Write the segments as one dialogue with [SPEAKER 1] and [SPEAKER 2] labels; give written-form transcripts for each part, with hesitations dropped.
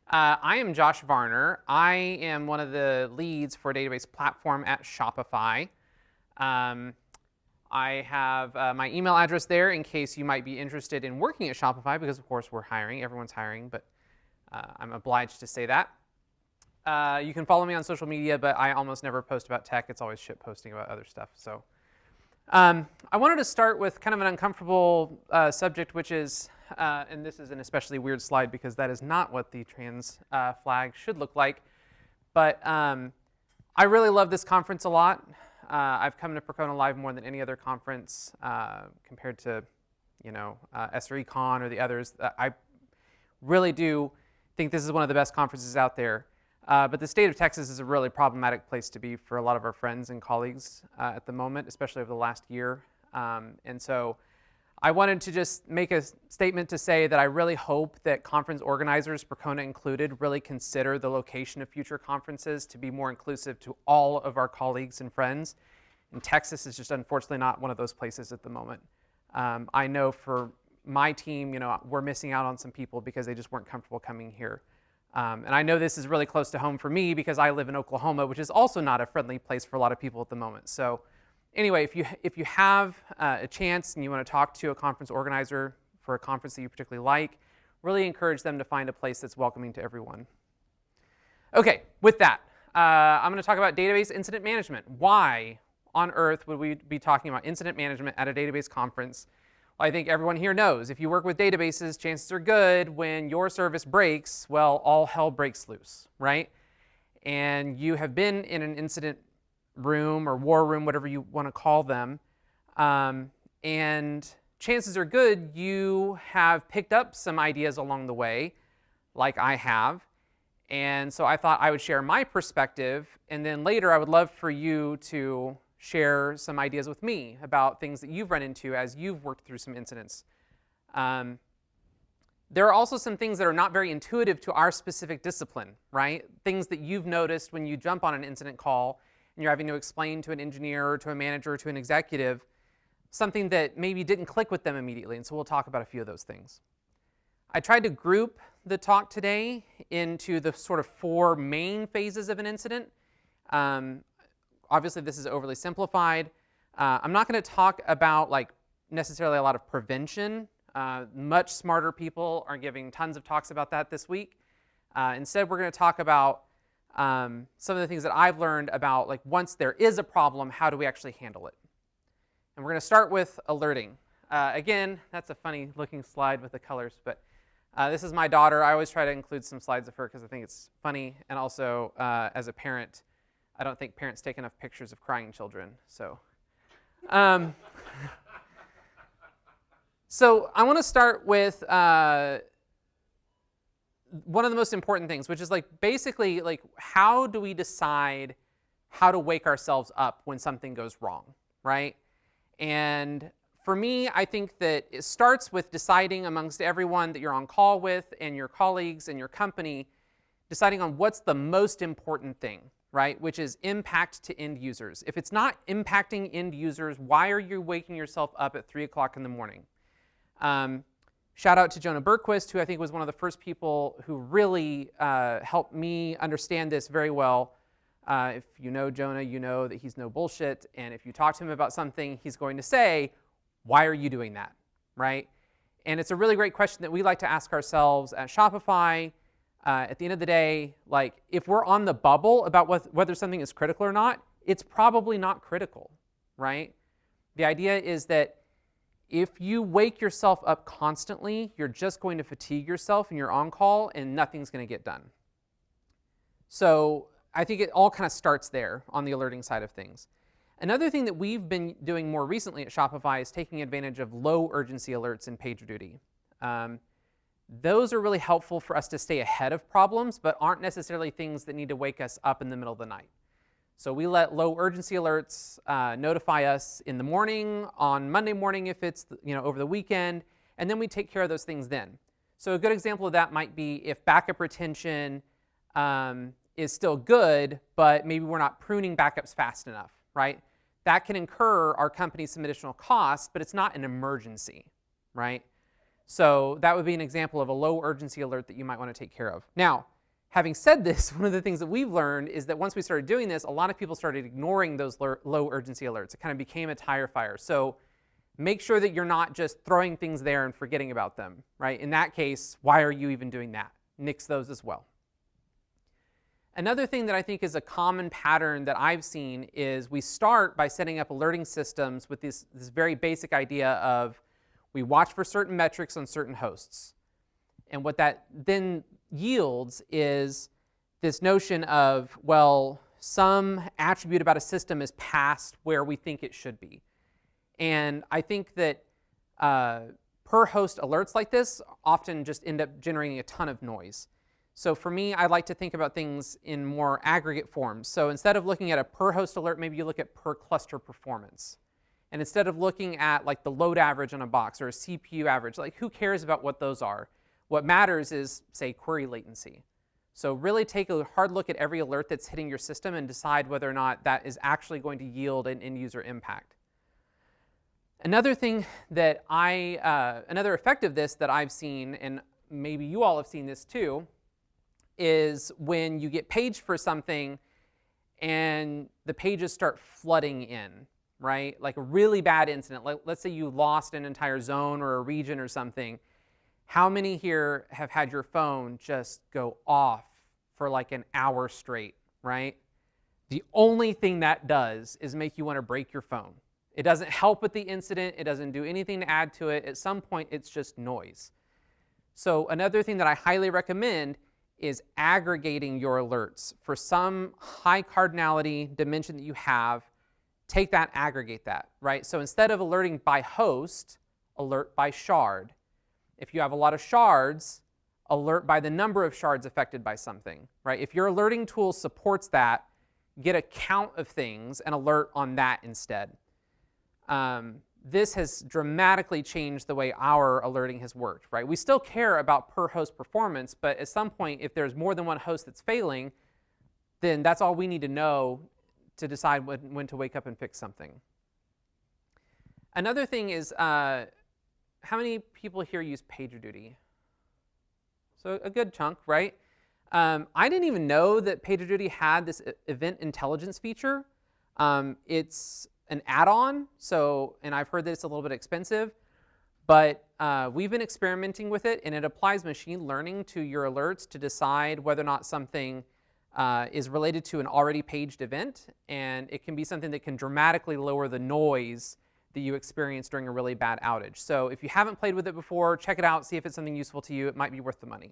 [SPEAKER 1] I am Josh Varner. I am one of the leads for a database platform at Shopify. I have my email address there in case you might be interested in working at Shopify, because of course we're hiring. Everyone's hiring, but I'm obliged to say that. You can follow me on social media, but I almost never post about tech. It's always shit posting about other stuff. So I wanted to start with kind of an uncomfortable subject, which is, and this is an especially weird slide because that is not what the trans flag should look like. But I really love this conference a lot. I've come to Percona Live more than any other conference compared to, SRECon or the others. I really do think this is one of the best conferences out there. But the state of Texas is a really problematic place to be for a lot of our friends and colleagues at the moment, especially over the last year. And so I wanted to just make a statement to say that I really hope that conference organizers, Percona included, really consider the location of future conferences to be more inclusive to all of our colleagues and friends. And Texas is just unfortunately not one of those places at the moment. I know for my team, we're missing out on some people because they just weren't comfortable coming here. And I know this is really close to home for me because I live in Oklahoma, which is also not a friendly place for a lot of people at the moment. So anyway, if you have a chance and you want to talk to a conference organizer for a conference that you particularly like, really encourage them to find a place that's welcoming to everyone. Okay, with that, I'm going to talk about database incident management. Why on earth would we be talking about incident management at a database conference? Well, I think everyone here knows if you work with databases, chances are good when your service breaks, well, all hell breaks loose, right? And you have been in an incident room or war room, whatever you want to call them, and chances are good you have picked up some ideas along the way, like I have. And so I thought I would share my perspective, and then later I would love for you to share some ideas with me about things that you've run into as you've worked through some incidents. There are also some things that are not very intuitive to our specific discipline, right? Things that you've noticed when you jump on an incident call and you're having to explain to an engineer or to a manager or to an executive something that maybe didn't click with them immediately, and so we'll talk about a few of those things. I tried to group the talk today into the sort of 4 main phases of an incident. Obviously, this is overly simplified. I'm not going to talk about necessarily a lot of prevention. Much smarter people are giving tons of talks about that this week. Instead, we're going to talk about some of the things that I've learned about once there is a problem, how do we actually handle it? And we're going to start with alerting. Again, that's a funny looking slide with the colors, but this is my daughter. I always try to include some slides of her because I think it's funny, and also as a parent, I don't think parents take enough pictures of crying children. So, so I want to start with one of the most important things, which is basically how do we decide how to wake ourselves up when something goes wrong, right? And for me, I think that it starts with deciding amongst everyone that you're on call with and your colleagues and your company, deciding on what's the most important thing, right? Which is impact to end users. If it's not impacting end users, why are you waking yourself up at 3 o'clock in the morning? Shout out to Jonah Berquist, who I think was one of the first people who really helped me understand this very well. If you know Jonah, you know that he's no bullshit. And if you talk to him about something, he's going to say, why are you doing that, right? And it's a really great question that we like to ask ourselves at Shopify. At the end of the day, if we're on the bubble about whether something is critical or not, it's probably not critical, right? The idea is that if you wake yourself up constantly, you're just going to fatigue yourself and you're on call and nothing's going to get done. So I think it all kind of starts there on the alerting side of things. Another thing that we've been doing more recently at Shopify is taking advantage of low urgency alerts in PagerDuty. Those are really helpful for us to stay ahead of problems, but aren't necessarily things that need to wake us up in the middle of the night. So we let low urgency alerts notify us in the morning, on Monday morning if it's over the weekend, and then we take care of those things then. So a good example of that might be if backup retention is still good, but maybe we're not pruning backups fast enough, right? That can incur our company some additional costs, but it's not an emergency, right? So that would be an example of a low urgency alert that you might want to take care of. Now, Having said this, one of the things that we've learned is that once we started doing this, a lot of people started ignoring those low urgency alerts. It kind of became a tire fire. So make sure that you're not just throwing things there and forgetting about them, right? In that case, why are you even doing that? Nix those as well. Another thing that I think is a common pattern that I've seen is we start by setting up alerting systems with this very basic idea of we watch for certain metrics on certain hosts. And what that then yields is this notion of, well, some attribute about a system is past where we think it should be. And I think that per host alerts like this often just end up generating a ton of noise. So for me, I like to think about things in more aggregate forms. So instead of looking at a per host alert, maybe you look at per cluster performance. And instead of looking at like the load average on a box or a CPU average, like who cares about what those are? What matters is, say, query latency. So really take a hard look at every alert that's hitting your system and decide whether or not that is actually going to yield an end user impact. Another thing that another effect of this that I've seen, and maybe you all have seen this too, is when you get paged for something and the pages start flooding in, right? Like a really bad incident. Like, let's say you lost an entire zone or a region or something. How many here have had your phone just go off for like an hour straight, right? The only thing that does is make you want to break your phone. It doesn't help with the incident. It doesn't do anything to add to it. At some point, it's just noise. So another thing that I highly recommend is aggregating your alerts. For some high cardinality dimension that you have, take that, aggregate that, right? So instead of alerting by host, alert by shard. If you have a lot of shards, alert by the number of shards affected by something, right? If your alerting tool supports that, get a count of things and alert on that instead. This has dramatically changed the way our alerting has worked, right? We still care about per host performance, but at some point, if there's more than one host that's failing, then that's all we need to know to decide when to wake up and fix something. Another thing is, how many people here use PagerDuty? So a good chunk, right? I didn't even know that PagerDuty had this event intelligence feature. It's an add-on, and I've heard that it's a little bit expensive, but we've been experimenting with it, and it applies machine learning to your alerts to decide whether or not something is related to an already paged event, and it can be something that can dramatically lower the noise that you experience during a really bad outage. So if you haven't played with it before, check it out, see if it's something useful to you. It might be worth the money.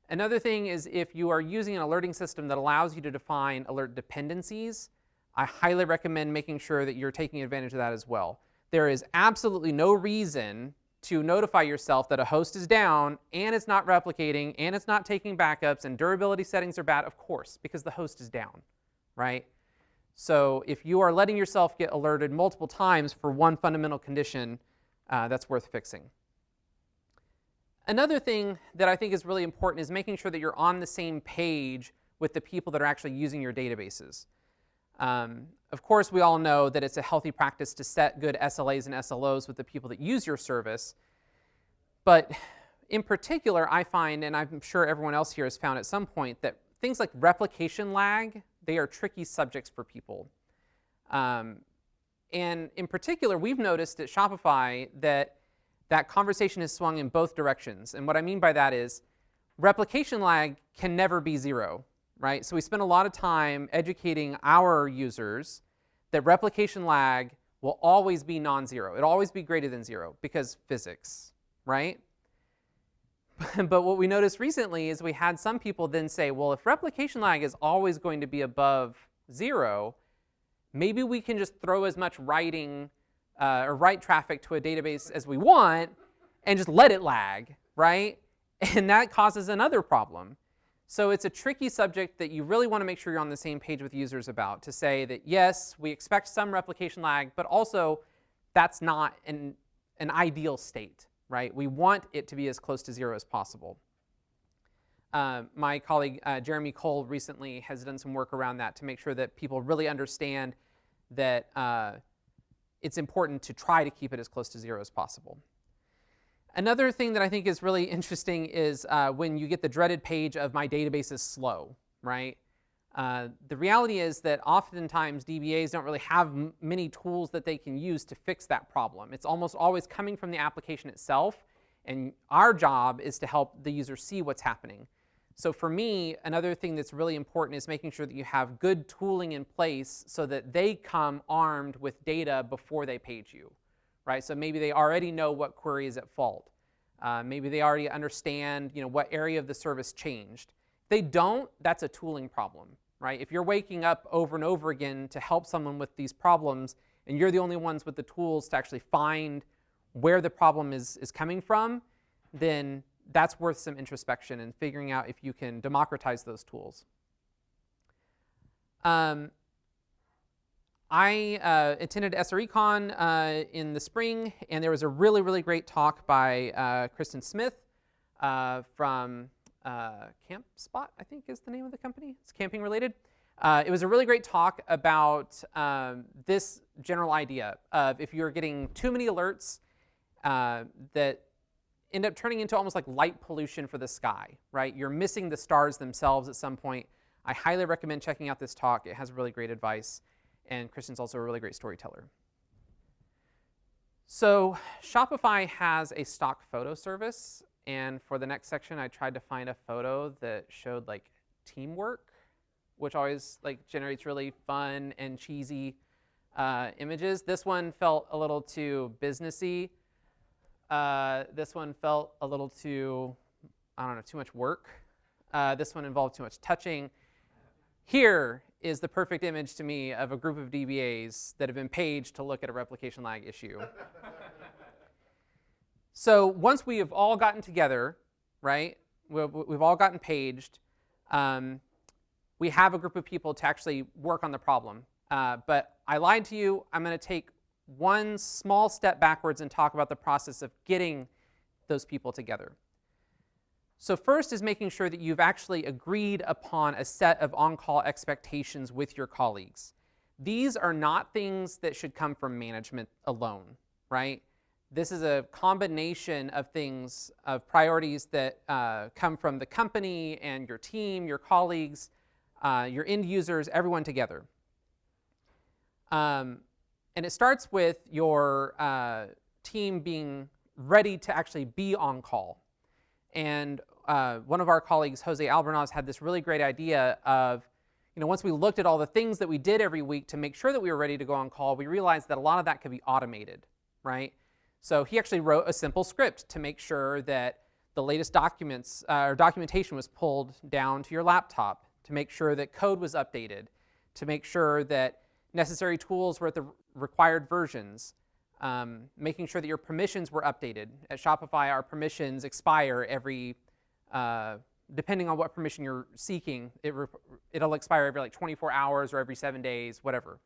[SPEAKER 1] Another thing is if you are using an alerting system that allows you to define alert dependencies, I highly recommend making sure that you're taking advantage of that as well. There is absolutely no reason to notify yourself that a host is down and it's not replicating and it's not taking backups and durability settings are bad, of course, because the host is down, right? So if you are letting yourself get alerted multiple times for one fundamental condition, that's worth fixing. Another thing that I think is really important is making sure that you're on the same page with the people that are actually using your databases. Of course, we all know that it's a healthy practice to set good SLAs and SLOs with the people that use your service. But in particular, I find, and I'm sure everyone else here has found at some point, that things like replication lag, they are tricky subjects for people. And in particular, we've noticed at Shopify that conversation has swung in both directions. And what I mean by that is replication lag can never be zero. Right? So we spend a lot of time educating our users that replication lag will always be non-zero. It'll always be greater than zero because physics, right? But what we noticed recently is we had some people then say, well, if replication lag is always going to be above zero, maybe we can just throw as much writing or write traffic to a database as we want and just let it lag, right? And that causes another problem. So it's a tricky subject that you really want to make sure you're on the same page with users about, to say that, yes, we expect some replication lag, but also that's not an ideal state, right? We want it to be as close to zero as possible. My colleague, Jeremy Cole, recently has done some work around that to make sure that people really understand that it's important to try to keep it as close to zero as possible. Another thing that I think is really interesting is when you get the dreaded page of my database is slow, right? The reality is that oftentimes DBAs don't really have many tools that they can use to fix that problem. It's almost always coming from the application itself, and our job is to help the user see what's happening. So for me, another thing that's really important is making sure that you have good tooling in place so that they come armed with data before they page you, right? So maybe they already know what query is at fault. Maybe they already understand, what area of the service changed. If they don't, that's a tooling problem, right? If you're waking up over and over again to help someone with these problems, and you're the only ones with the tools to actually find where the problem is coming from, then that's worth some introspection and figuring out if you can democratize those tools. I attended SRECon in the spring, and there was a really, really great talk by Kristen Smith from CampSpot, I think is the name of the company. It's camping related. It was a really great talk about this general idea of if you're getting too many alerts that end up turning into almost like light pollution for the sky, right? You're missing the stars themselves at some point. I highly recommend checking out this talk. It has really great advice, and Kristen's also a really great storyteller. So Shopify has a stock photo service, and for the next section, I tried to find a photo that showed like teamwork, which always like generates really fun and cheesy images. This one felt a little too businessy. This one felt a little too, too much work. This one involved too much touching. Here is the perfect image to me of a group of DBAs that have been paged to look at a replication lag issue. So once we have all gotten together, right, we've all gotten paged, we have a group of people to actually work on the problem. But I lied to you. I'm going to take one small step backwards and talk about the process of getting those people together. So first is making sure that you've actually agreed upon a set of on-call expectations with your colleagues. These are not things that should come from management alone, right? This is a combination of things, of priorities that come from the company and your team, your colleagues, your end users, everyone together. And it starts with your team being ready to actually be on call. And one of our colleagues, Jose Albornoz, had this really great idea of, once we looked at all the things that we did every week to make sure that we were ready to go on call, we realized that a lot of that could be automated, right? So he actually wrote a simple script to make sure that the latest documents or documentation was pulled down to your laptop, to make sure that code was updated, to make sure that necessary tools were at the required versions, making sure that your permissions were updated. At Shopify, our permissions expire every, depending on what permission you're seeking, it'll expire every like 24 hours or every 7 days, whatever.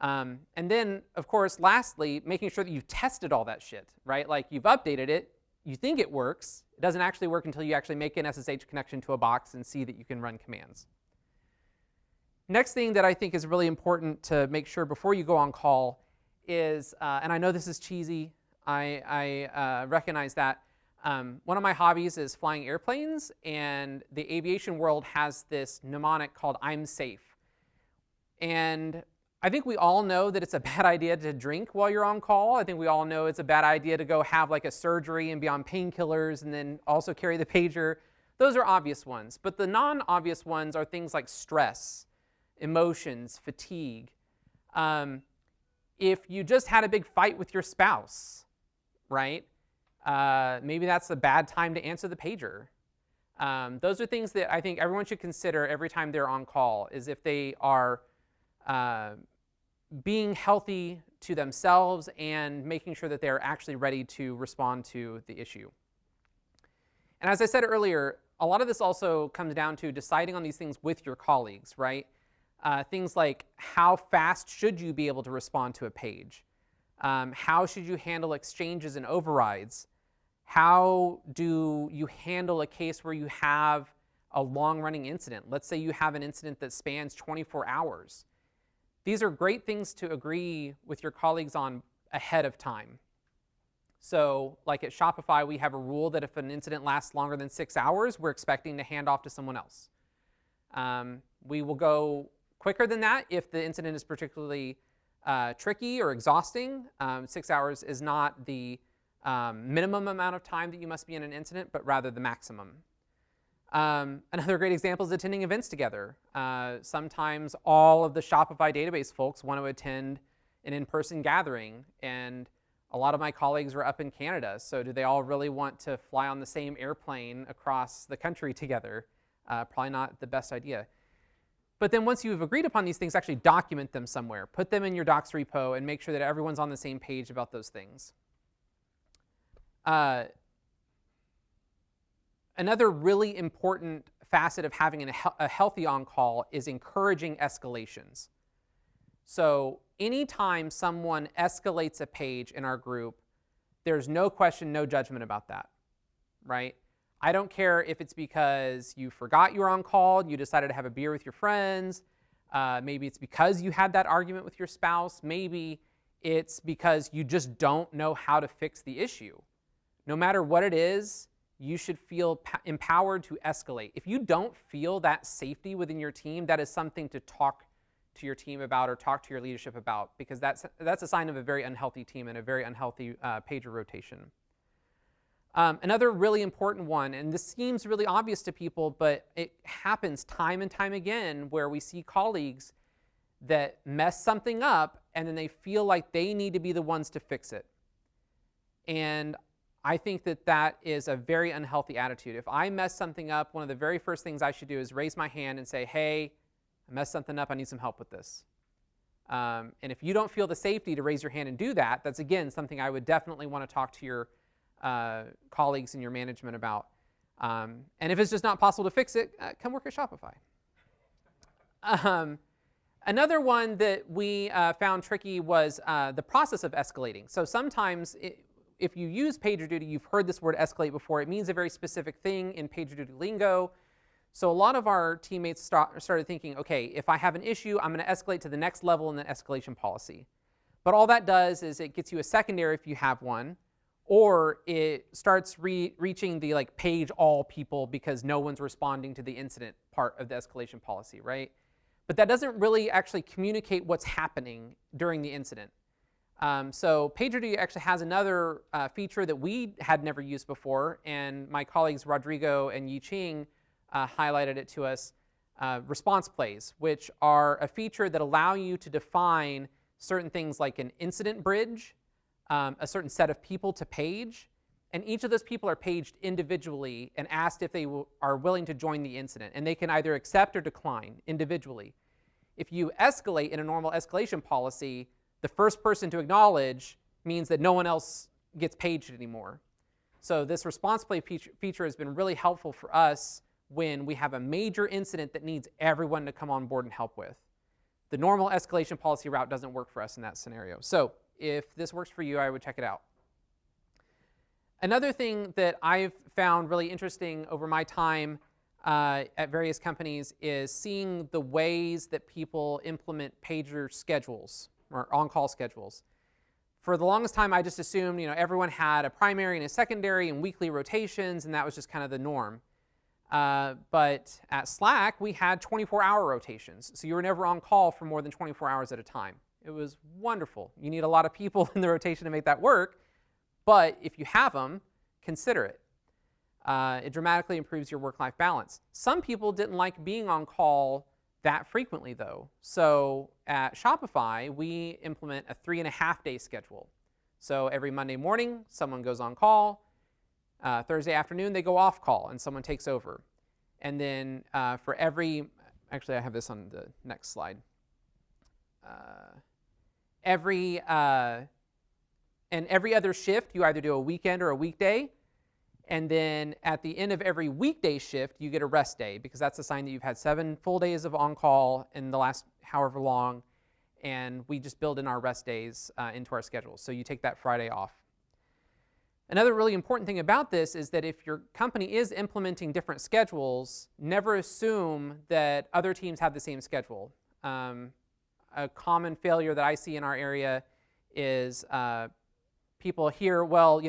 [SPEAKER 1] And then, of course, lastly, making sure that you've tested all that shit, right? Like you've updated it, you think it works, it doesn't actually work until you actually make an SSH connection to a box and see that you can run commands. Next thing that I think is really important to make sure before you go on call is, and I know this is cheesy, I recognize that, one of my hobbies is flying airplanes, and the aviation world has this mnemonic called "I'm safe." And I think we all know that it's a bad idea to drink while you're on call. I think we all know it's a bad idea to go have like a surgery and be on painkillers and then also carry the pager. Those are obvious ones. But the non-obvious ones are things like stress, emotions, fatigue. If you just had a big fight with your spouse, right? Maybe that's a bad time to answer the pager. Those are things that I think everyone should consider every time they're on call, is if they are being healthy to themselves and making sure that they're actually ready to respond to the issue. And as I said earlier, a lot of this also comes down to deciding on these things with your colleagues, right? Things like how fast should you be able to respond to a page? How should you handle exchanges and overrides? How do you handle a case where you have a long-running incident? Let's say you have an incident that spans 24 hours. These are great things to agree with your colleagues on ahead of time. So like at Shopify, we have a rule that if an incident lasts longer than 6 hours, we're expecting to hand off to someone else. We will go quicker than that if the incident is particularly tricky or exhausting. 6 hours is not the minimum amount of time that you must be in an incident, but rather the maximum. Another great example is attending events together. Sometimes all of the Shopify database folks want to attend an in-person gathering, and a lot of my colleagues are up in Canada, so do they all really want to fly on the same airplane across the country together? Probably not the best idea. But then once you've agreed upon these things, actually document them somewhere. Put them in your docs repo and make sure that everyone's on the same page about those things. Another really important facet of having a healthy on-call is encouraging escalations. So anytime someone escalates a page in our group, there's no question, no judgment about that, right? I don't care if it's because you forgot you were on call, you decided to have a beer with your friends, maybe it's because you had that argument with your spouse, maybe it's because you just don't know how to fix the issue. No matter what it is, you should feel empowered to escalate. If you don't feel that safety within your team, that is something to talk to your team about or talk to your leadership about, because that's a sign of a very unhealthy team and a very unhealthy pager rotation. Another really important one, and this seems really obvious to people, but it happens time and time again where we see colleagues that mess something up and then they feel like they need to be the ones to fix it. And I think that that is a very unhealthy attitude. If I mess something up, one of the very first things I should do is raise my hand and say, hey, I messed something up, I need some help with this. And if you don't feel the safety to raise your hand and do that, that's again something I would definitely want to talk to your colleagues and your management about. And if it's just not possible to fix it, come work at Shopify. Another one that we found tricky was the process of escalating. So sometimes if you use PagerDuty, you've heard this word escalate before. It means a very specific thing in PagerDuty lingo. So a lot of our teammates started thinking, okay, if I have an issue, I'm going to escalate to the next level in the escalation policy. But all that does is it gets you a secondary if you have one, or it starts reaching the page all people because no one's responding to the incident part of the escalation policy, right? But that doesn't really actually communicate what's happening during the incident. So PagerDuty actually has another feature that we had never used before, and my colleagues Rodrigo and Yi Ching highlighted it to us, response plays, which are a feature that allow you to define certain things like an incident bridge, a certain set of people to page, and each of those people are paged individually and asked if they are willing to join the incident, and they can either accept or decline individually. If you escalate in a normal escalation policy, the first person to acknowledge means that no one else gets paged anymore. So this response play feature has been really helpful for us when we have a major incident that needs everyone to come on board and help with. The normal escalation policy route doesn't work for us in that scenario. So if this works for you, I would check it out. Another thing that I've found really interesting over my time at various companies is seeing the ways that people implement pager schedules or on-call schedules. For the longest time, I just assumed everyone had a primary and a secondary and weekly rotations, and that was just kind of the norm. But at Slack, we had 24-hour rotations, so you were never on call for more than 24 hours at a time. It was wonderful. You need a lot of people in the rotation to make that work, but if you have them, consider it. It dramatically improves your work-life balance. Some people didn't like being on call that frequently, though. So at Shopify, we implement a 3.5-day schedule. So every Monday morning, someone goes on call. Thursday afternoon, they go off call, and someone takes over. And then for every, actually, I have this on the next slide. Every other shift, you either do a weekend or a weekday. And then at the end of every weekday shift, you get a rest day, because that's a sign that you've had 7 full days of on-call in the last however long, and we just build in our rest days into our schedule. So you take that Friday off. Another really important thing about this is that if your company is implementing different schedules, never assume that other teams have the same schedule. A common failure that I see in our area is people hear, well,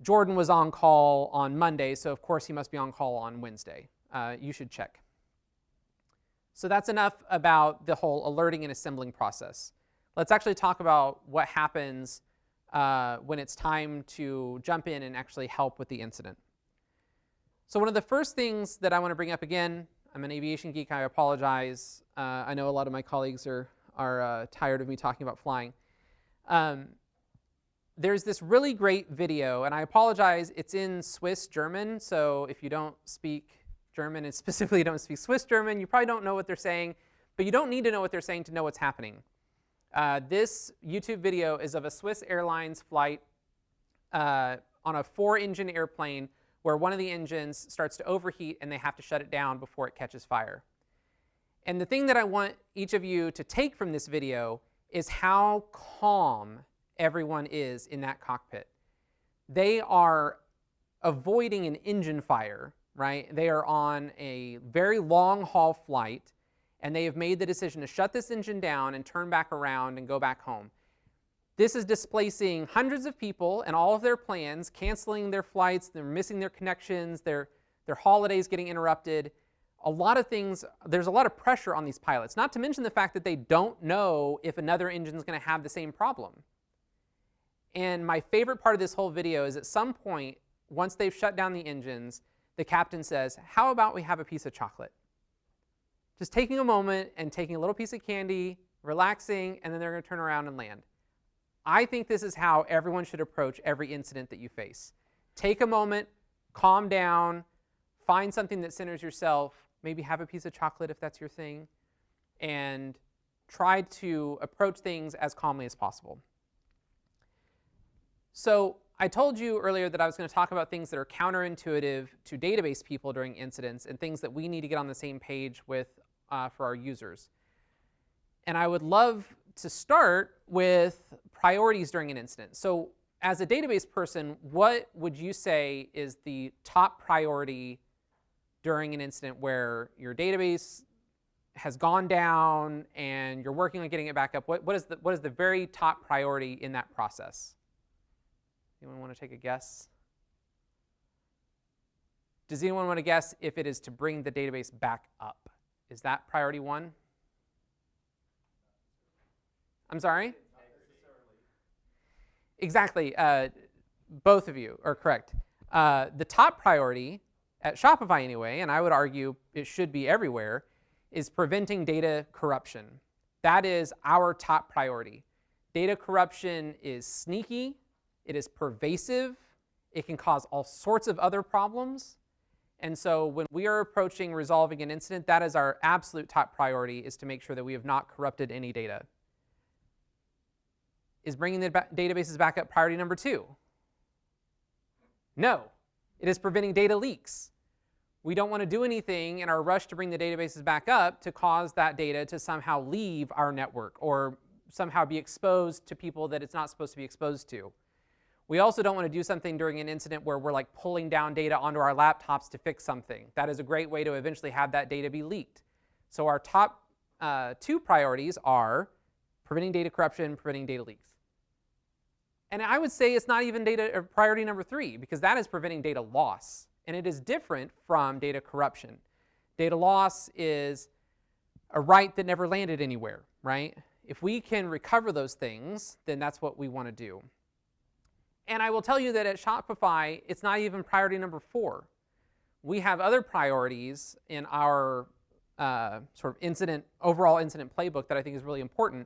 [SPEAKER 1] Jordan was on call on Monday, so of course he must be on call on Wednesday. You should check. So that's enough about the whole alerting and assembling process. Let's actually talk about what happens when it's time to jump in and actually help with the incident. So one of the first things that I want to bring up, again, I'm an aviation geek, I apologize. I know a lot of my colleagues are tired of me talking about flying. There's this really great video, and I apologize, it's in Swiss German, so if you don't speak German, and specifically don't speak Swiss German, you probably don't know what they're saying, but you don't need to know what they're saying to know what's happening. This YouTube video is of a Swiss Airlines flight on a 4-engine airplane where one of the engines starts to overheat and they have to shut it down before it catches fire. And the thing that I want each of you to take from this video is how calm everyone is in that cockpit. They are avoiding an engine fire, right? They are on a very long haul flight, and they have made the decision to shut this engine down and turn back around and go back home. This is displacing hundreds of people and all of their plans, canceling their flights, they're missing their connections, their holidays getting interrupted. A lot of things, there's a lot of pressure on these pilots, not to mention the fact that they don't know if another engine is going to have the same problem. And my favorite part of this whole video is at some point, once they've shut down the engines, the captain says, how about we have a piece of chocolate? Just taking a moment and taking a little piece of candy, relaxing, and then they're going to turn around and land. I think this is how everyone should approach every incident that you face. Take a moment, calm down, find something that centers yourself, maybe have a piece of chocolate if that's your thing, and try to approach things as calmly as possible. So I told you earlier that I was going to talk about things that are counterintuitive to database people during incidents and things that we need to get on the same page with for our users. And I would love to start with priorities during an incident. So as a database person, what would you say is the top priority during an incident where your database has gone down and you're working on getting it back up? What is the very top priority in that process? Anyone want to take a guess? Does anyone want to guess if it is to bring the database back up? Is that priority 1? I'm sorry? Exactly. Both of you are correct. The top priority, at Shopify anyway, and I would argue it should be everywhere, is preventing data corruption. That is our top priority. Data corruption is sneaky. It is pervasive. It can cause all sorts of other problems. And so when we are approaching resolving an incident, that is our absolute top priority, is to make sure that we have not corrupted any data. Is bringing the databases back up priority number 2? No. It is preventing data leaks. We don't want to do anything in our rush to bring the databases back up to cause that data to somehow leave our network or somehow be exposed to people that it's not supposed to be exposed to. We also don't want to do something during an incident where we're like pulling down data onto our laptops to fix something. That is a great way to eventually have that data be leaked. So our top 2 priorities are preventing data corruption, preventing data leaks. And I would say it's not even priority number 3, because that is preventing data loss. And it is different from data corruption. Data loss is a write that never landed anywhere, right? If we can recover those things, then that's what we want to do. And I will tell you that at Shopify, it's not even priority number 4. We have other priorities in our sort of overall incident playbook that I think is really important.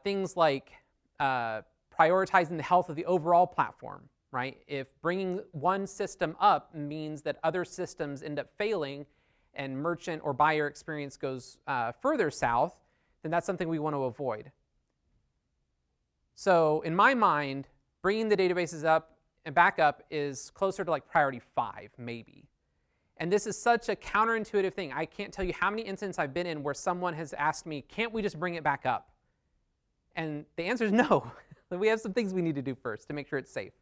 [SPEAKER 1] Things like prioritizing the health of the overall platform, right? If bringing one system up means that other systems end up failing and merchant or buyer experience goes further south, then that's something we want to avoid. So in my mind, bringing the databases up and back up is closer to like priority 5, maybe. And this is such a counterintuitive thing. I can't tell you how many incidents I've been in where someone has asked me, can't we just bring it back up? And the answer is no. We have some things we need to do first to make sure it's safe.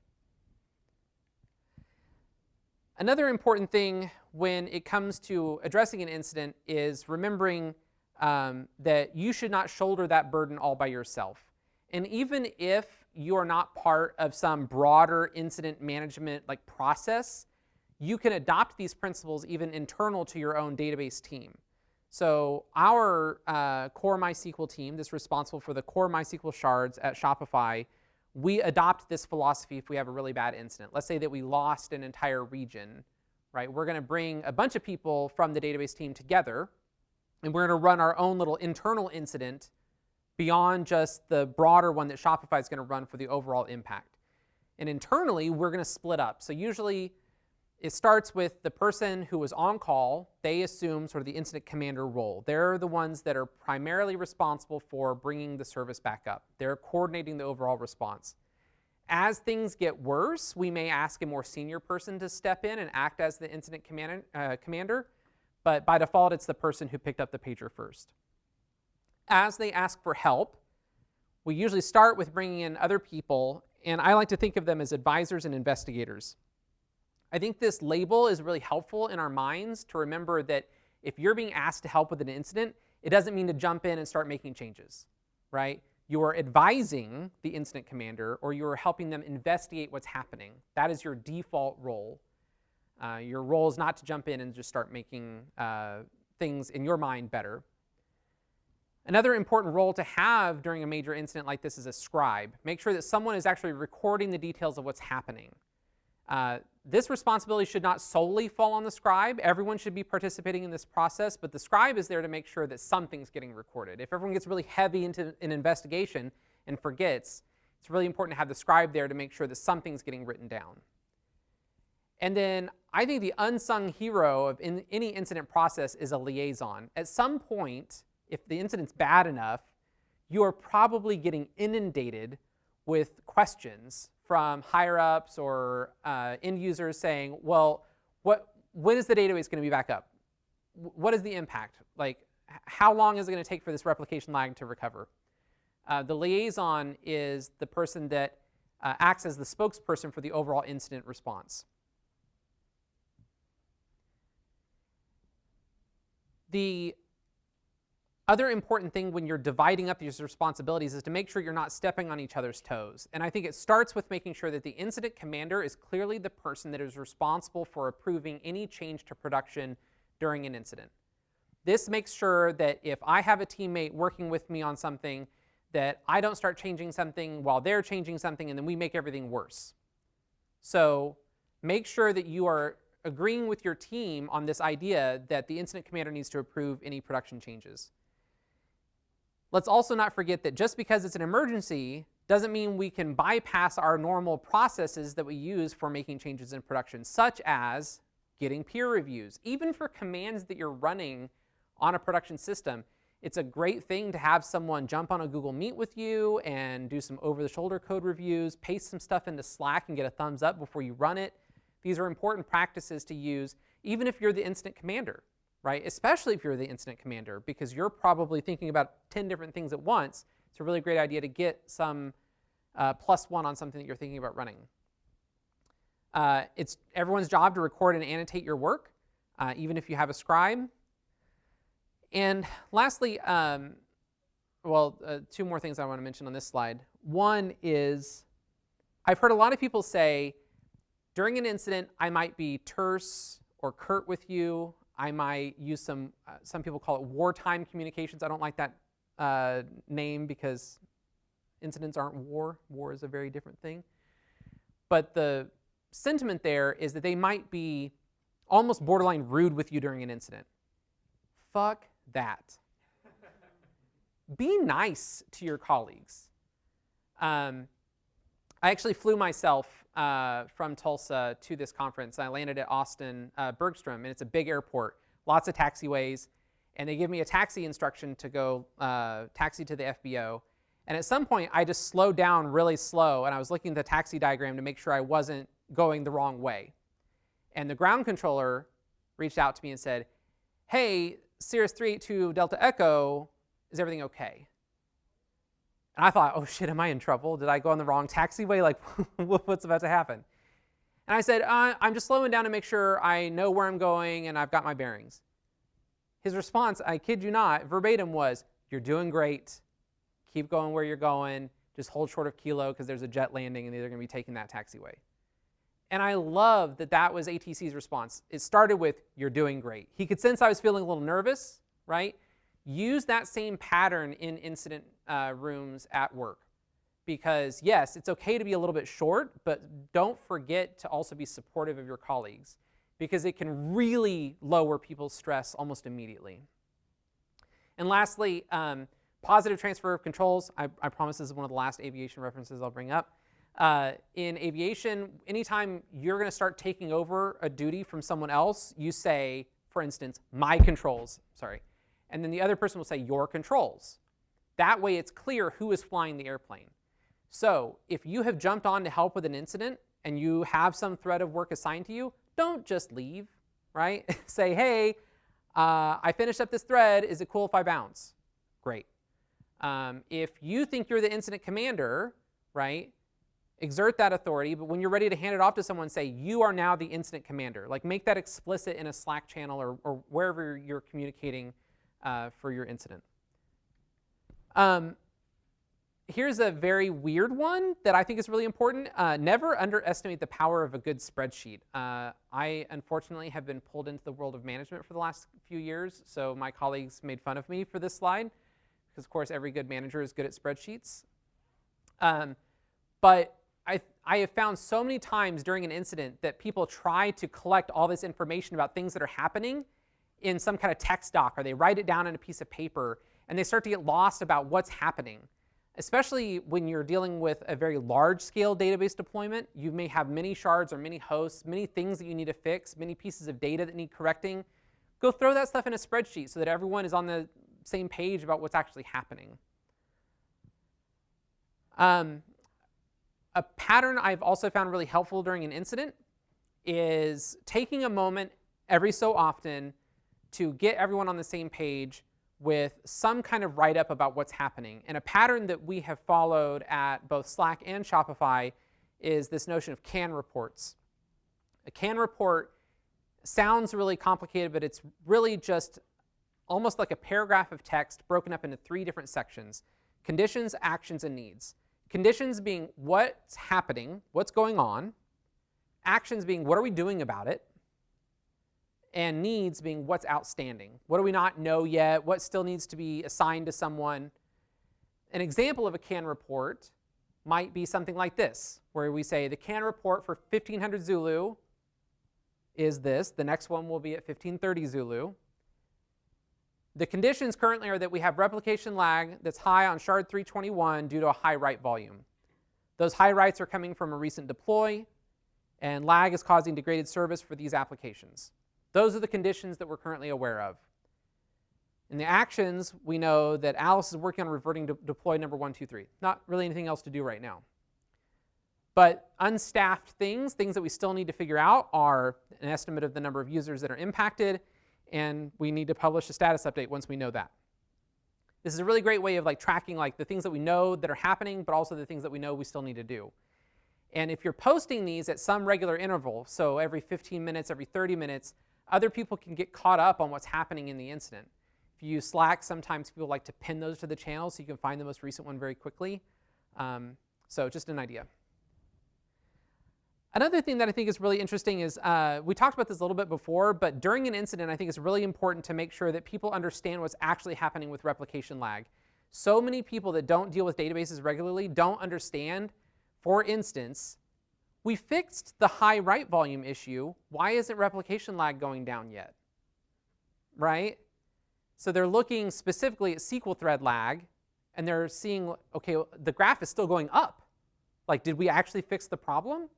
[SPEAKER 1] Another important thing when it comes to addressing an incident is remembering that you should not shoulder that burden all by yourself. And even if you are not part of some broader incident management like process, you can adopt these principles even internal to your own database team. So our core MySQL team that's responsible for the core MySQL shards at Shopify, we adopt this philosophy if we have a really bad incident. Let's say that we lost an entire region, right? We're going to bring a bunch of people from the database team together, and we're going to run our own little internal incident beyond just the broader one that Shopify is going to run for the overall impact. And internally, we're going to split up. So usually, it starts with the person who was on call. They assume sort of the incident commander role. They're the ones that are primarily responsible for bringing the service back up. They're coordinating the overall response. As things get worse, we may ask a more senior person to step in and act as the incident commander, but by default, it's the person who picked up the pager first. As they ask for help, we usually start with bringing in other people, and I like to think of them as advisors and investigators. I think this label is really helpful in our minds to remember that if you're being asked to help with an incident, it doesn't mean to jump in and start making changes, right? You are advising the incident commander, or you are helping them investigate what's happening. That is your default role. Your role is not to jump in and just start making things in your mind better. Another important role to have during a major incident like this is a scribe. Make sure that someone is actually recording the details of what's happening. This responsibility should not solely fall on the scribe. Everyone should be participating in this process, but the scribe is there to make sure that something's getting recorded. If everyone gets really heavy into an investigation and forgets, it's really important to have the scribe there to make sure that something's getting written down. And then I think the unsung hero of any incident process is a liaison. At some point, if the incident's bad enough, you are probably getting inundated with questions from higher-ups or end users saying, well, when is the database going to be back up? What is the impact? Like, how long is it going to take for this replication lag to recover? The liaison is the person that acts as the spokesperson for the overall incident response. The other important thing when you're dividing up these responsibilities is to make sure you're not stepping on each other's toes. And I think it starts with making sure that the incident commander is clearly the person that is responsible for approving any change to production during an incident. This makes sure that if I have a teammate working with me on something, that I don't start changing something while they're changing something and then we make everything worse. So make sure that you are agreeing with your team on this idea that the incident commander needs to approve any production changes. Let's also not forget that just because it's an emergency doesn't mean we can bypass our normal processes that we use for making changes in production, such as getting peer reviews. Even for commands that you're running on a production system, it's a great thing to have someone jump on a Google Meet with you and do some over-the-shoulder code reviews, paste some stuff into Slack and get a thumbs up before you run it. These are important practices to use even if you're the incident commander. Right? Especially if you're the incident commander, because you're probably thinking about 10 different things at once. It's a really great idea to get some +1 on something that you're thinking about running. It's everyone's job to record and annotate your work, even if you have a scribe. And lastly, two more things I want to mention on this slide. One is, I've heard a lot of people say, during an incident, I might be terse or curt with you. I might use some people call it wartime communications. I don't like that name because incidents aren't war. War is a very different thing. But the sentiment there is that they might be almost borderline rude with you during an incident. Fuck that. Be nice to your colleagues. I actually flew myself from Tulsa to this conference. I landed at Austin Bergstrom, and it's a big airport, lots of taxiways, and they give me a taxi instruction to go taxi to the FBO. And at some point, I just slowed down really slow, and I was looking at the taxi diagram to make sure I wasn't going the wrong way. And the ground controller reached out to me and said, hey, Cirrus 382 Delta Echo, is everything okay? And I thought, oh shit, am I in trouble? Did I go on the wrong taxiway? Like, what's about to happen? And I said, I'm just slowing down to make sure I know where I'm going and I've got my bearings. His response, I kid you not, verbatim was, you're doing great. Keep going where you're going. just hold short of Kilo because there's a jet landing and they're going to be taking that taxiway. And I love that that was ATC's response. It started with, you're doing great. He could sense I was feeling a little nervous, right? Use that same pattern in incident rooms at work. Because yes, it's okay to be a little bit short, but don't forget to also be supportive of your colleagues, because it can really lower people's stress almost immediately. And lastly, positive transfer of controls. I promise this is one of the last aviation references I'll bring up. In aviation, anytime you're going to start taking over a duty from someone else, you say, for instance, my controls, sorry. And then the other person will say your controls. That way it's clear who is flying the airplane. So if you have jumped on to help with an incident and you have some thread of work assigned to you, don't just leave, right? Say, hey, I finished up this thread. Is it cool if I bounce? Great. If you think you're the incident commander, right, exert that authority, but when you're ready to hand it off to someone, say, you are now the incident commander. Like, make that explicit in a Slack channel or wherever you're communicating for your incident. Here's a very weird one that I think is really important. Never underestimate the power of a good spreadsheet. I, unfortunately, have been pulled into the world of management for the last few years, so my colleagues made fun of me for this slide, because, of course, every good manager is good at spreadsheets. But I have found so many times during an incident that people try to collect all this information about things that are happening in some kind of text doc, or they write it down on a piece of paper, and they start to get lost about what's happening. Especially when you're dealing with a very large-scale database deployment, you may have many shards or many hosts, many things that you need to fix, many pieces of data that need correcting. Go throw that stuff in a spreadsheet so that everyone is on the same page about what's actually happening. A pattern I've also found really helpful during an incident is taking a moment every so often to get everyone on the same page with some kind of write-up about what's happening. And a pattern that we have followed at both Slack and Shopify is this notion of CAN reports. A CAN report sounds really complicated, but it's really just almost like a paragraph of text broken up into 3 different sections: conditions, actions, and needs. Conditions being what's happening, what's going on. Actions being what are we doing about it. And needs being what's outstanding. What do we not know yet? What still needs to be assigned to someone? An example of a CAN report might be something like this, where we say the CAN report for 1500 Zulu is this. The next one will be at 1530 Zulu. The conditions currently are that we have replication lag that's high on shard 321 due to a high write volume. Those high writes are coming from a recent deploy, and lag is causing degraded service for these applications. Those are the conditions that we're currently aware of. In the actions, we know that Alice is working on reverting to deploy number 123. Not really anything else to do right now. But unstaffed things that we still need to figure out, are an estimate of the number of users that are impacted, and we need to publish a status update once we know that. This is a really great way of tracking the things that we know that are happening, but also the things that we know we still need to do. And if you're posting these at some regular interval, so every 15 minutes, every 30 minutes, other people can get caught up on what's happening in the incident. If you use Slack, sometimes people like to pin those to the channel so you can find the most recent one very quickly. So just an idea. Another thing that I think is really interesting is, we talked about this a little bit before, but during an incident, I think it's really important to make sure that people understand what's actually happening with replication lag. So many people that don't deal with databases regularly don't understand. For instance, we fixed the high write volume issue. Why isn't replication lag going down yet? Right? So they're looking specifically at SQL thread lag, and they're seeing, okay, the graph is still going up. Did we actually fix the problem?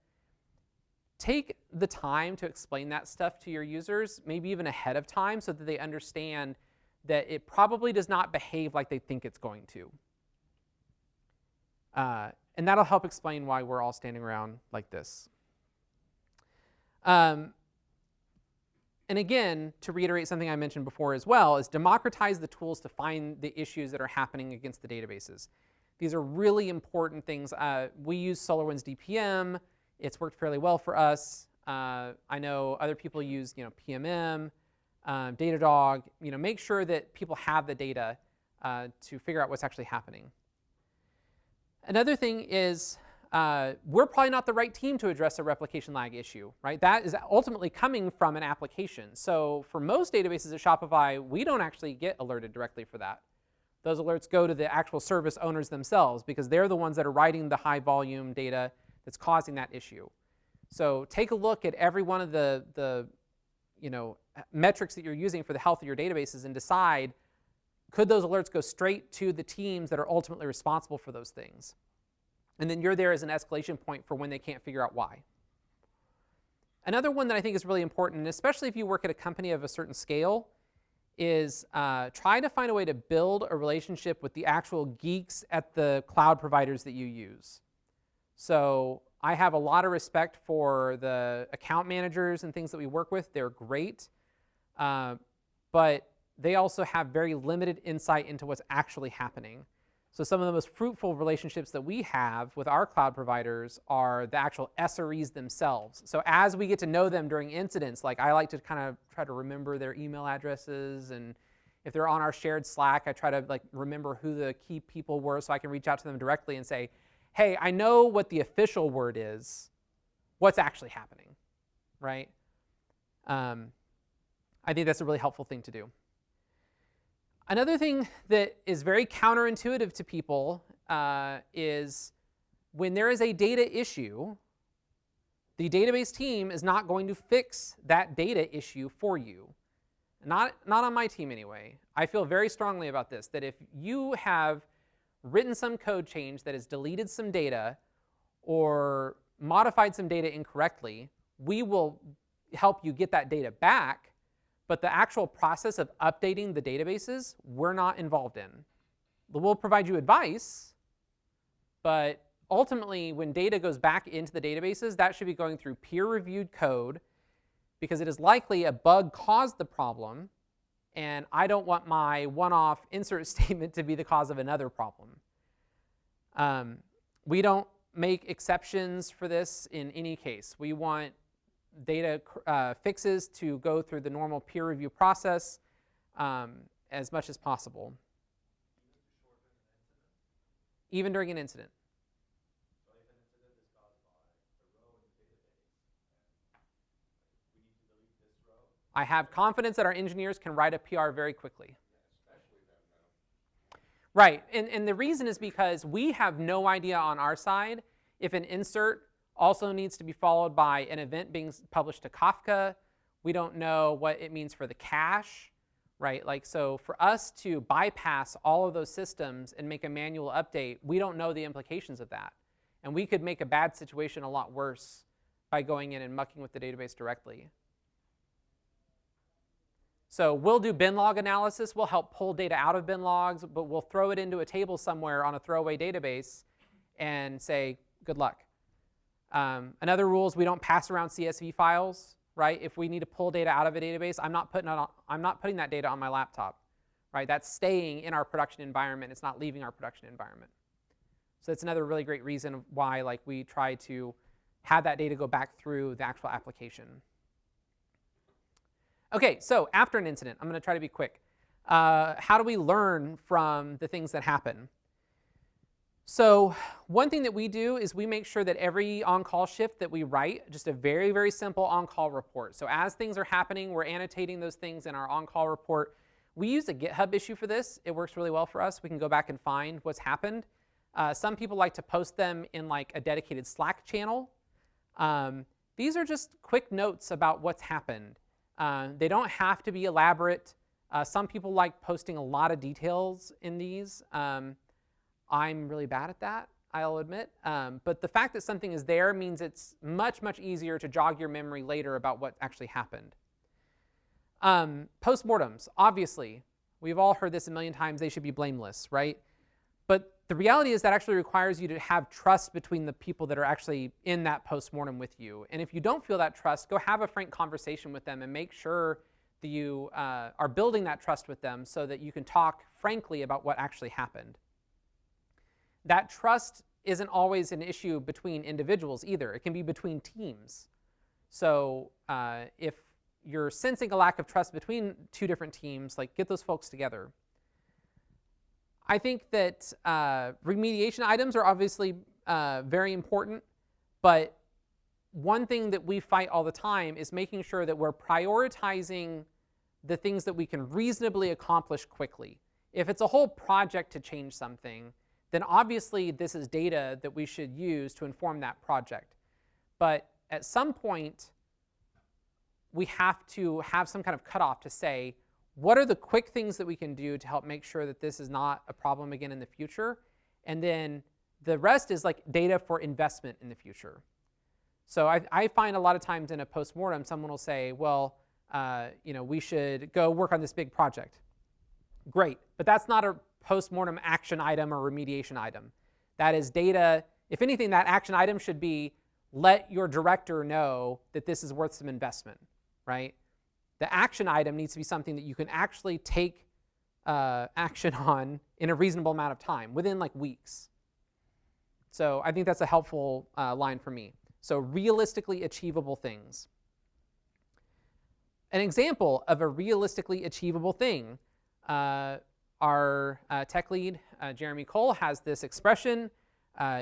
[SPEAKER 1] Take the time to explain that stuff to your users, maybe even ahead of time, so that they understand that it probably does not behave like they think it's going to. And that'll help explain why we're all standing around like this. And again, to reiterate something I mentioned before as well, is democratize the tools to find the issues that are happening against the databases. These are really important things. We use SolarWinds DPM. It's worked fairly well for us. I know other people use PMM, Datadog. Make sure that people have the data to figure out what's actually happening. Another thing is we're probably not the right team to address a replication lag issue, right? That is ultimately coming from an application. So for most databases at Shopify, we don't actually get alerted directly for that. Those alerts go to the actual service owners themselves because they're the ones that are writing the high volume data that's causing that issue. So take a look at every one of the metrics that you're using for the health of your databases and decide, could those alerts go straight to the teams that are ultimately responsible for those things? And then you're there as an escalation point for when they can't figure out why. Another one that I think is really important, and especially if you work at a company of a certain scale, is try to find a way to build a relationship with the actual geeks at the cloud providers that you use. So I have a lot of respect for the account managers and things that we work with. They're great, but they also have very limited insight into what's actually happening. So some of the most fruitful relationships that we have with our cloud providers are the actual SREs themselves. So as we get to know them during incidents, like I like to kind of try to remember their email addresses, and if they're on our shared Slack, I try to like remember who the key people were so I can reach out to them directly and say, hey, I know what the official word is. What's actually happening, right? I think that's a really helpful thing to do. Another thing that is very counterintuitive to people is when there is a data issue, the database team is not going to fix that data issue for you. Not on my team anyway. I feel very strongly about this, that if you have written some code change that has deleted some data or modified some data incorrectly, we will help you get that data back. But the actual process of updating the databases, we're not involved in. We'll provide you advice, but ultimately, when data goes back into the databases, that should be going through peer-reviewed code because it is likely a bug caused the problem, and I don't want my one-off insert statement to be the cause of another problem. We don't make exceptions for this in any case. We want data fixes to go through the normal peer review process as much as possible. Even during an incident.
[SPEAKER 2] So if an incident is caused by a row in the database, and we need to delete this row.
[SPEAKER 1] I have confidence that our engineers can write a PR very quickly.
[SPEAKER 2] Yeah, especially then.
[SPEAKER 1] Right, and the reason is because we have no idea on our side if an insert also needs to be followed by an event being published to Kafka. We don't know what it means for the cache, right? Like, so for us to bypass all of those systems and make a manual update, we don't know the implications of that. And we could make a bad situation a lot worse by going in and mucking with the database directly. So we'll do bin log analysis. We'll help pull data out of bin logs, but we'll throw it into a table somewhere on a throwaway database and say, good luck. Another rule is we don't pass around CSV files, right? If we need to pull data out of a database, I'm not putting that data on my laptop, right? That's staying in our production environment. It's not leaving our production environment. So that's another really great reason why we try to have that data go back through the actual application. Okay, so after an incident, I'm going to try to be quick. How do we learn from the things that happen? So one thing that we do is we make sure that every on-call shift that we write, just a very, very simple on-call report. So as things are happening, we're annotating those things in our on-call report. We use a GitHub issue for this. It works really well for us. We can go back and find what's happened. Some people like to post them in a dedicated Slack channel. These are just quick notes about what's happened. They don't have to be elaborate. Some people like posting a lot of details in these. I'm really bad at that, I'll admit. But the fact that something is there means it's much, much easier to jog your memory later about what actually happened. Postmortems, obviously, we've all heard this a million times, they should be blameless, right? But the reality is that actually requires you to have trust between the people that are actually in that postmortem with you. And if you don't feel that trust, go have a frank conversation with them and make sure that you are building that trust with them so that you can talk frankly about what actually happened. That trust isn't always an issue between individuals either. It can be between teams. So if you're sensing a lack of trust between two different teams, get those folks together. I think that remediation items are obviously very important, but one thing that we fight all the time is making sure that we're prioritizing the things that we can reasonably accomplish quickly. If it's a whole project to change something, then obviously this is data that we should use to inform that project. But at some point, we have to have some kind of cutoff to say, what are the quick things that we can do to help make sure that this is not a problem again in the future? And then the rest is like data for investment in the future. So I find a lot of times in a postmortem, someone will say, well, we should go work on this big project. Great, but that's not a postmortem action item or remediation item. That is data. If anything, that action item should be, let your director know that this is worth some investment, right? The action item needs to be something that you can actually take action on in a reasonable amount of time, within like weeks. So I think that's a helpful line for me. So realistically achievable things. An example of a realistically achievable thing, our tech lead, Jeremy Cole, has this expression,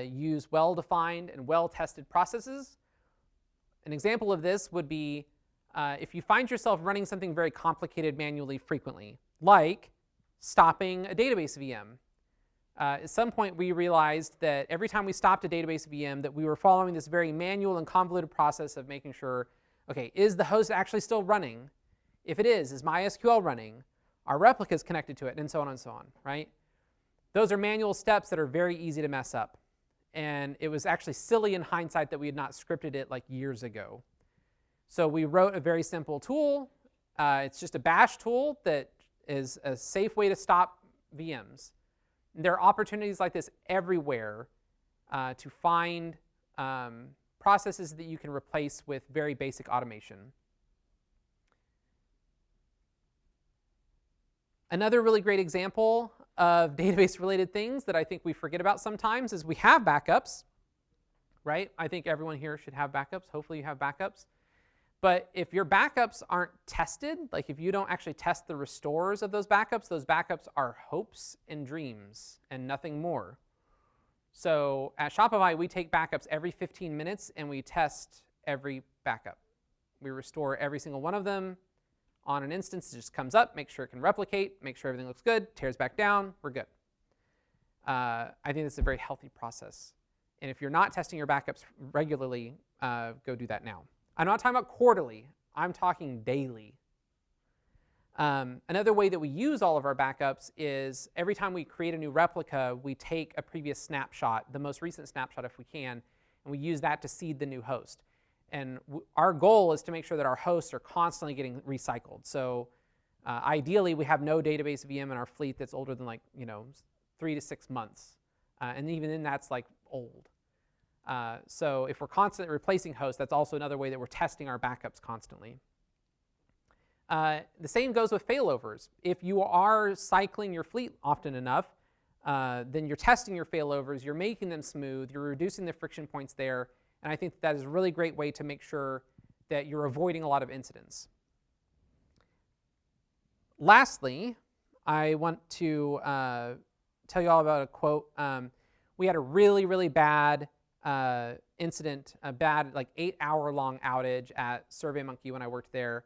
[SPEAKER 1] use well-defined and well-tested processes. An example of this would be if you find yourself running something very complicated manually frequently, like stopping a database VM. At some point, we realized that every time we stopped a database VM, that we were following this very manual and convoluted process of making sure, okay, is the host actually still running? If it is MySQL running? Are replicas connected to it? And so on and so on, right? Those are manual steps that are very easy to mess up. And it was actually silly in hindsight that we had not scripted it like years ago. So we wrote a very simple tool. It's just a bash tool that is a safe way to stop VMs. There are opportunities like this everywhere to find processes that you can replace with very basic automation. Another really great example of database-related things that I think we forget about sometimes is we have backups, right? I think everyone here should have backups. Hopefully you have backups. But if your backups aren't tested, like if you don't actually test the restores of those backups are hopes and dreams and nothing more. So at Shopify, we take backups every 15 minutes and we test every backup. We restore every single one of them on an instance. It just comes up, make sure it can replicate, make sure everything looks good, tears back down, we're good. I think that's a very healthy process. And if you're not testing your backups regularly, go do that now. I'm not talking about quarterly. I'm talking daily. Another way that we use all of our backups is every time we create a new replica, we take a previous snapshot, the most recent snapshot if we can, and we use that to seed the new host. And our goal is to make sure that our hosts are constantly getting recycled. So ideally, we have no database VM in our fleet that's older than 3 to 6 months. And even then, that's like old. So if we're constantly replacing hosts, that's also another way that we're testing our backups constantly. The same goes with failovers. If you are cycling your fleet often enough, then you're testing your failovers, you're making them smooth, you're reducing the friction points there, and I think that is a really great way to make sure that you're avoiding a lot of incidents. Lastly, I want to tell you all about a quote. We had a really, really bad incident, a bad 8-hour-long outage at SurveyMonkey when I worked there.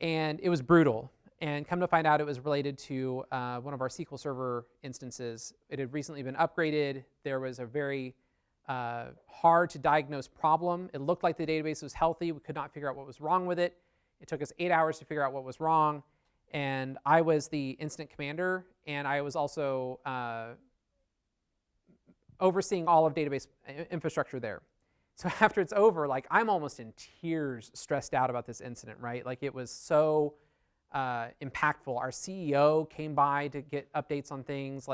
[SPEAKER 1] And it was brutal. And come to find out, it was related to one of our SQL Server instances. It had recently been upgraded. There was a very hard to diagnose problem. It looked like the database was healthy. We could not figure out what was wrong with it. It took us 8 hours to figure out what was wrong. And I was the incident commander, and I was also overseeing all of database infrastructure there. So after it's over, I'm almost in tears, stressed out about this incident, right? It was so impactful. Our CEO came by to get updates on things.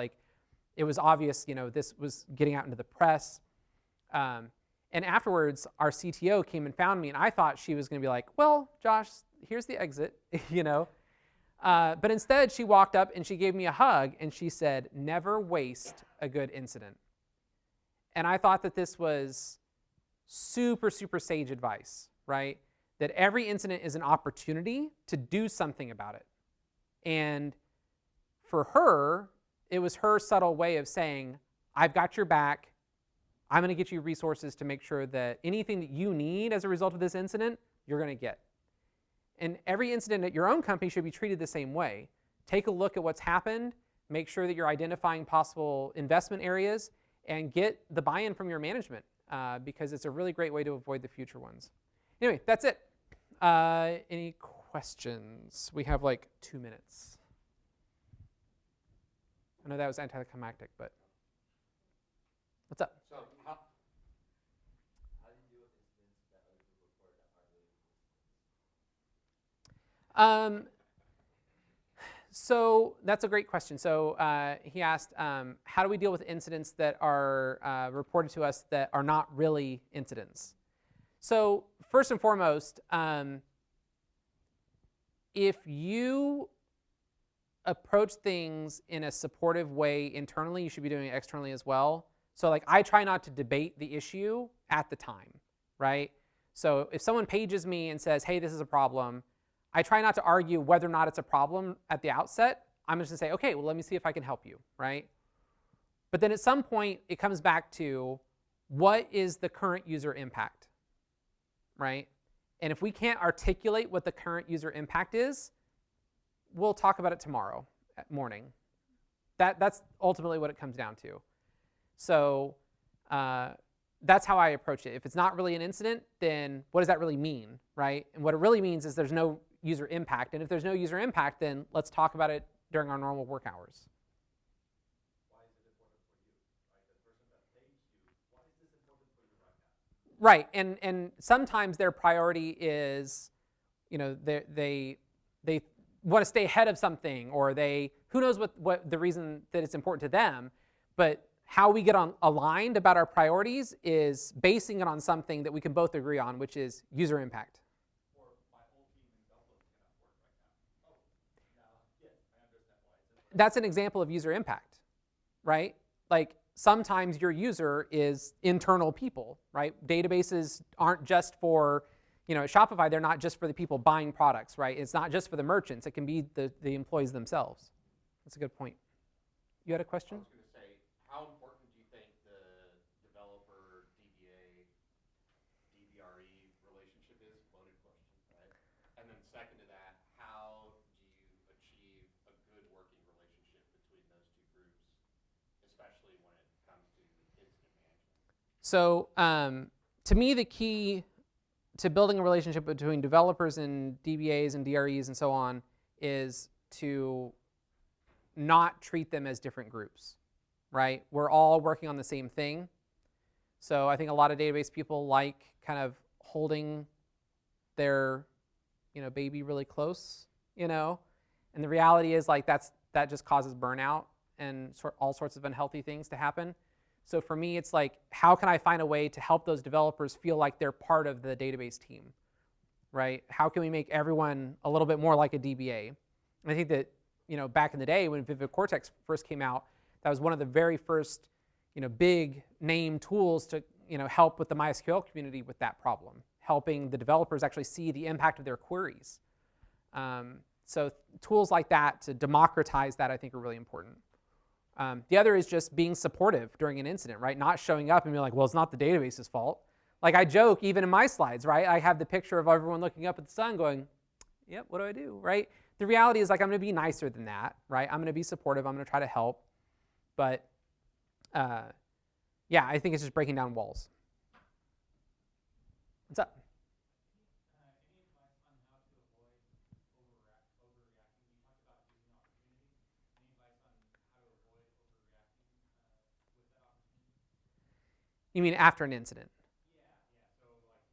[SPEAKER 1] It was obvious, this was getting out into the press. And afterwards, our CTO came and found me, and I thought she was going to be like, well, Josh, here's the exit, But instead, she walked up and she gave me a hug, and she said, never waste a good incident. And I thought that this was super, super sage advice, right? That every incident is an opportunity to do something about it. And for her, it was her subtle way of saying, I've got your back. I'm going to get you resources to make sure that anything that you need as a result of this incident, you're going to get. And every incident at your own company should be treated the same way. Take a look at what's happened, make sure that you're identifying possible investment areas, and get the buy-in from your management because it's a really great way to avoid the future ones. Anyway, that's it. Any questions? We have like 2 minutes. I know that was anticlimactic, but what's up?
[SPEAKER 2] So how do you deal with incidents that other people report that aren't really incidents?
[SPEAKER 1] So that's a great question. So he asked, how do we deal with incidents that are reported to us that are not really incidents? So first and foremost, if you approach things in a supportive way internally, you should be doing it externally as well. So like I try not to debate the issue at the time, right? So if someone pages me and says, hey, this is a problem, I try not to argue whether or not it's a problem at the outset. I'm just going to say, okay, well, let me see if I can help you, right? But then at some point, it comes back to what is the current user impact, right? And if we can't articulate what the current user impact is, we'll talk about it tomorrow morning. That's ultimately what it comes down to. So that's how I approach it. If it's not really an incident, then what does that really mean, right? And what it really means is there's no user impact. And if there's no user impact, then let's talk about it during our normal work hours.
[SPEAKER 2] Why is it important for you? Right? The person that pays you, why is this important for you right now?
[SPEAKER 1] Right, and sometimes their priority is, you know, they want to stay ahead of something, or who knows what the reason that it's important to them, but how we get aligned about our priorities is basing it on something that we can both agree on, which is user impact.
[SPEAKER 2] Or my whole team in Dublin cannot work right now. Oh, now, yes, I understand why it's important.
[SPEAKER 1] That's an example of user impact, right? Like sometimes your user is internal people, right? Databases aren't just for, you know, at Shopify, they're not just for the people buying products, right? It's not just for the merchants. It can be the employees themselves. That's a good point. You had a question?
[SPEAKER 2] I was going to say, how important do you think the developer DBA DBRE relationship is? Loaded question, right? And then second to that, how do you achieve a good working relationship between those two groups, especially when it comes to incident management?
[SPEAKER 1] So to me, the key to building a relationship between developers and DBAs and DREs and so on is to not treat them as different groups, right? We're all working on the same thing. So I think a lot of database people like kind of holding their, you know, baby really close, you know? And the reality is like that just causes burnout and all sorts of unhealthy things to happen. So for me, it's like, how can I find a way to help those developers feel like they're part of the database team, right? How can we make everyone a little bit more like a DBA? And I think that, you know, back in the day when Vivid Cortex first came out, that was one of the very first, you know, big name tools to, you know, help with the MySQL community with that problem, helping the developers actually see the impact of their queries. So tools like that to democratize that, I think, are really important. The other is just being supportive during an incident, right? Not showing up and being like, well, it's not the database's fault. Like I joke, even in my slides, right? I have the picture of everyone looking up at the sun going, yep, what do I do, right? The reality is like, I'm going to be nicer than that, right? I'm going to be supportive. I'm going to try to help. But yeah, I think it's just breaking down walls. What's up?
[SPEAKER 2] Any advice on how to avoid overreacting? You talked about using opportunity. Any advice on how to avoid overreacting with that opportunity?
[SPEAKER 1] You mean after an incident?
[SPEAKER 2] Yeah. So like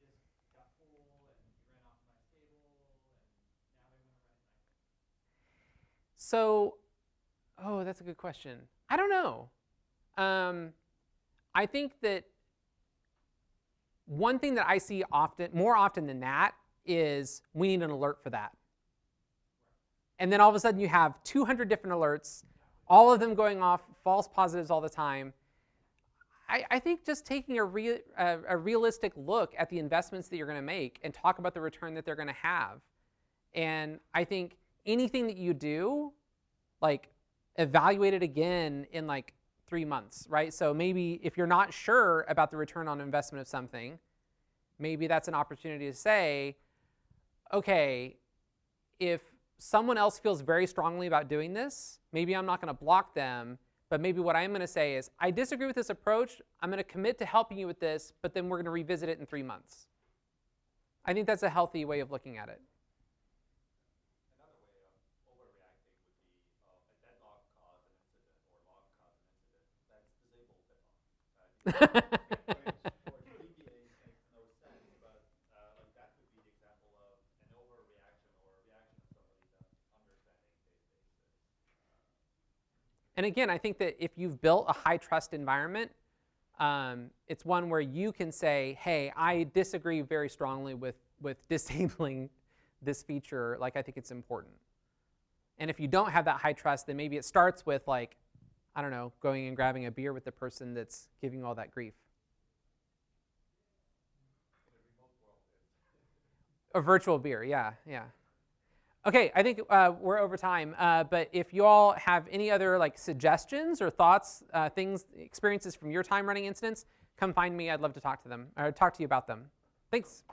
[SPEAKER 2] this got full and you ran off my stable and now they want to run it night.
[SPEAKER 1] So, oh, that's a good question. I don't know. I think that one thing that I see more often than that, is we need an alert for that. And then all of a sudden you have 200 different alerts, all of them going off false positives all the time. I think just taking a realistic look at the investments that you're going to make and talk about the return that they're going to have. And I think anything that you do, like evaluate it again in like 3 months, right? So maybe if you're not sure about the return on investment of something, maybe that's an opportunity to say, okay, if someone else feels very strongly about doing this, maybe I'm not going to block them, but maybe what I'm going to say is, I disagree with this approach. I'm going to commit to helping you with this, but then we're going to revisit it in 3 months. I think that's a healthy way of looking at it.
[SPEAKER 2] Another way of overreacting would be a deadlock cause an incident or lock cause an incident. That's disabled deadlock. Which for DBAs makes no sense, but like that could be the example of an overreaction or a reaction of somebody that's understanding databases.
[SPEAKER 1] And again, I think that if you've built a high trust environment, it's one where you can say, hey, I disagree very strongly with disabling this feature. Like, I think it's important. And if you don't have that high trust, then maybe it starts with, like, I don't know, going and grabbing a beer with the person that's giving you all that grief.
[SPEAKER 2] In a remote world,
[SPEAKER 1] A virtual beer, yeah. Okay, I think we're over time, but if you all have any other like suggestions or thoughts, things, experiences from your time running incidents, come find me. I'd love to talk to them or talk to you about them. Thanks.